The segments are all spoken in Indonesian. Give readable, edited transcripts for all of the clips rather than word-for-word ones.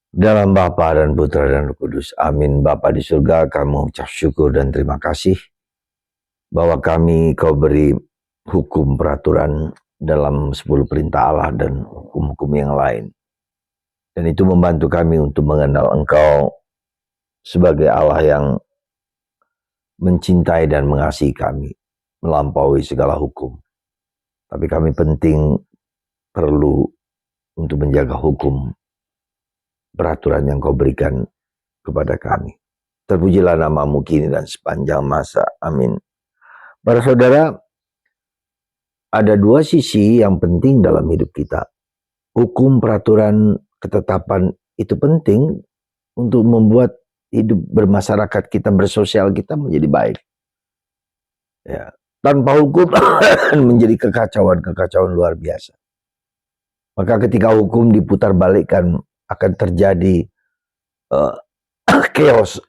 Dalam Bapa dan Putra dan Roh Kudus. Amin. Bapa di surga, kami mengucap syukur dan terima kasih bahwa kau beri hukum peraturan dalam 10 perintah Allah dan hukum-hukum yang lain. Dan itu membantu kami untuk mengenal Engkau sebagai Allah yang mencintai dan mengasihi kami, melampaui segala hukum. Tapi kami perlu untuk menjaga hukum peraturan yang kau berikan kepada kami. Terpujilah namamu kini dan sepanjang masa. Amin. Para saudara, ada dua sisi yang penting dalam hidup kita. Hukum, peraturan, ketetapan itu penting untuk membuat hidup bermasyarakat kita, bersosial kita menjadi baik. Ya. Tanpa hukum menjadi kekacauan luar biasa. Maka ketika hukum diputar balikkan akan terjadi chaos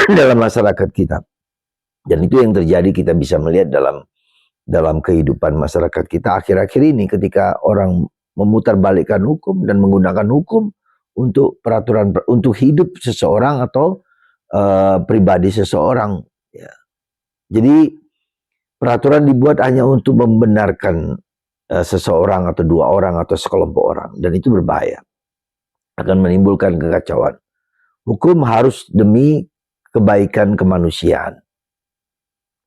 dalam masyarakat kita. Dan itu yang terjadi, kita bisa melihat dalam kehidupan masyarakat kita akhir-akhir ini ketika orang memutarbalikkan hukum dan menggunakan hukum untuk peraturan untuk hidup seseorang atau pribadi seseorang. Ya. Jadi peraturan dibuat hanya untuk membenarkan seseorang atau dua orang atau sekelompok orang, dan itu berbahaya, akan menimbulkan kekacauan. Hukum harus demi kebaikan kemanusiaan.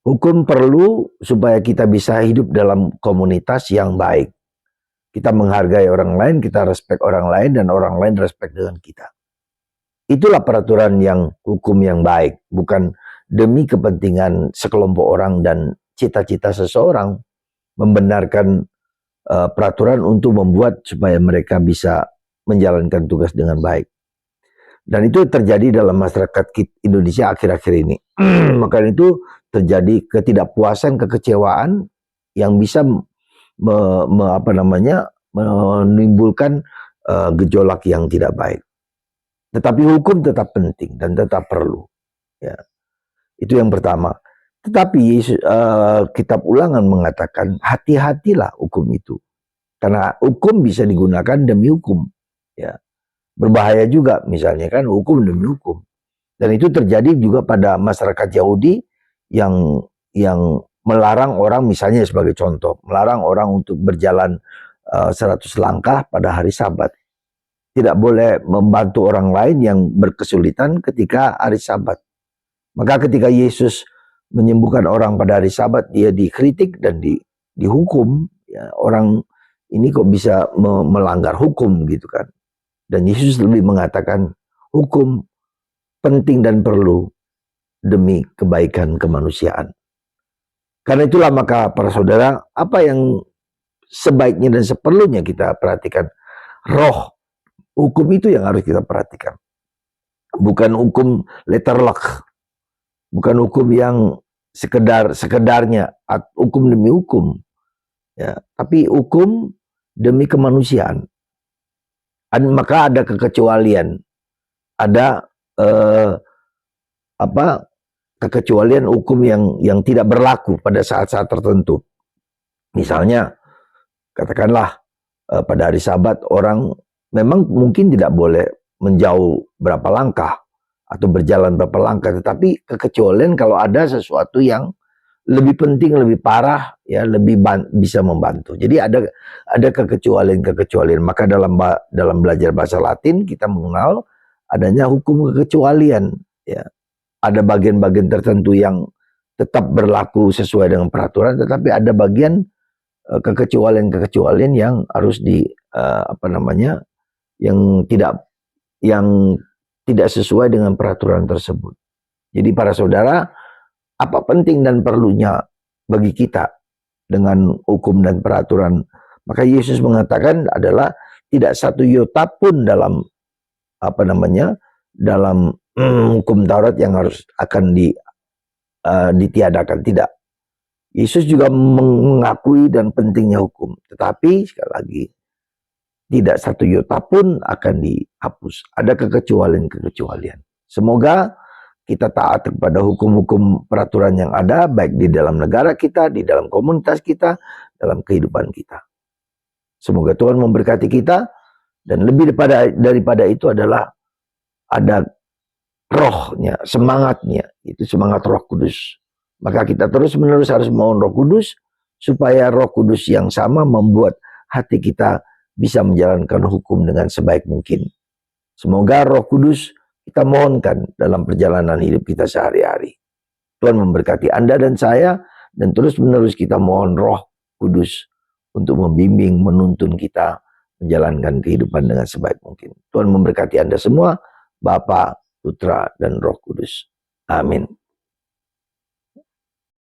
Hukum perlu supaya kita bisa hidup dalam komunitas yang baik. Kita menghargai orang lain, kita respect orang lain, dan orang lain respect dengan kita. Itulah peraturan yang hukum yang baik, bukan demi kepentingan sekelompok orang dan cita-cita seseorang membenarkan peraturan untuk membuat supaya mereka bisa menjalankan tugas dengan baik. Dan itu terjadi dalam masyarakat Indonesia akhir-akhir ini. Maka itu terjadi ketidakpuasan, kekecewaan yang bisa menimbulkan gejolak yang tidak baik. Tetapi hukum tetap penting dan tetap perlu. Ya. Itu yang pertama. Tetapi kitab Ulangan mengatakan hati-hatilah hukum itu. Karena hukum bisa digunakan demi hukum. Ya. Berbahaya juga misalnya kan hukum demi hukum. Dan itu terjadi juga pada masyarakat Yahudi yang melarang orang, misalnya sebagai contoh, melarang orang untuk berjalan 100 langkah pada hari Sabat. Tidak boleh membantu orang lain yang berkesulitan ketika hari Sabat. Maka ketika Yesus menyembuhkan orang pada hari Sabat, dia dikritik dan dihukum. Ya, orang ini kok bisa melanggar hukum gitu kan. Dan Yesus lebih mengatakan hukum penting dan perlu demi kebaikan kemanusiaan. Karena itulah maka para saudara, apa yang sebaiknya dan seperlunya kita perhatikan, roh hukum itu yang harus kita perhatikan. Bukan hukum letterlock, bukan hukum yang sekedarnya, hukum demi hukum, ya, tapi hukum demi kemanusiaan. Maka ada kekecualian, ada kekecualian hukum yang tidak berlaku pada saat-saat tertentu. Misalnya, katakanlah pada hari Sabat orang memang mungkin tidak boleh menjauh berapa langkah atau berjalan berapa langkah, tetapi kekecualian kalau ada sesuatu yang lebih penting, lebih parah, ya lebih bisa membantu. Jadi ada kekecualian. Maka dalam belajar bahasa Latin kita mengenal adanya hukum kekecualian. Ya, ada bagian-bagian tertentu yang tetap berlaku sesuai dengan peraturan, tetapi ada bagian kekecualian yang harus yang tidak sesuai dengan peraturan tersebut. Jadi para saudara, apa penting dan perlunya bagi kita dengan hukum dan peraturan? Maka Yesus mengatakan adalah tidak satu iota pun dalam dalam hukum Taurat yang akan ditiadakan, tidak. Yesus juga mengakui dan pentingnya hukum, tetapi sekali lagi tidak satu iota pun akan dihapus. Ada kekecualian. Semoga kita taat kepada hukum-hukum peraturan yang ada, baik di dalam negara kita, di dalam komunitas kita, dalam kehidupan kita. Semoga Tuhan memberkati kita, Dan lebih daripada itu adalah ada rohnya, semangatnya, itu semangat Roh Kudus. Maka kita terus-menerus harus mohon Roh Kudus, supaya Roh Kudus yang sama membuat hati kita bisa menjalankan hukum dengan sebaik mungkin. Semoga Roh Kudus kita mohonkan dalam perjalanan hidup kita sehari-hari. Tuhan memberkati Anda dan saya, dan terus-menerus kita mohon Roh Kudus untuk membimbing, menuntun kita menjalankan kehidupan dengan sebaik mungkin. Tuhan memberkati Anda semua, Bapa, Putra, dan Roh Kudus. Amin.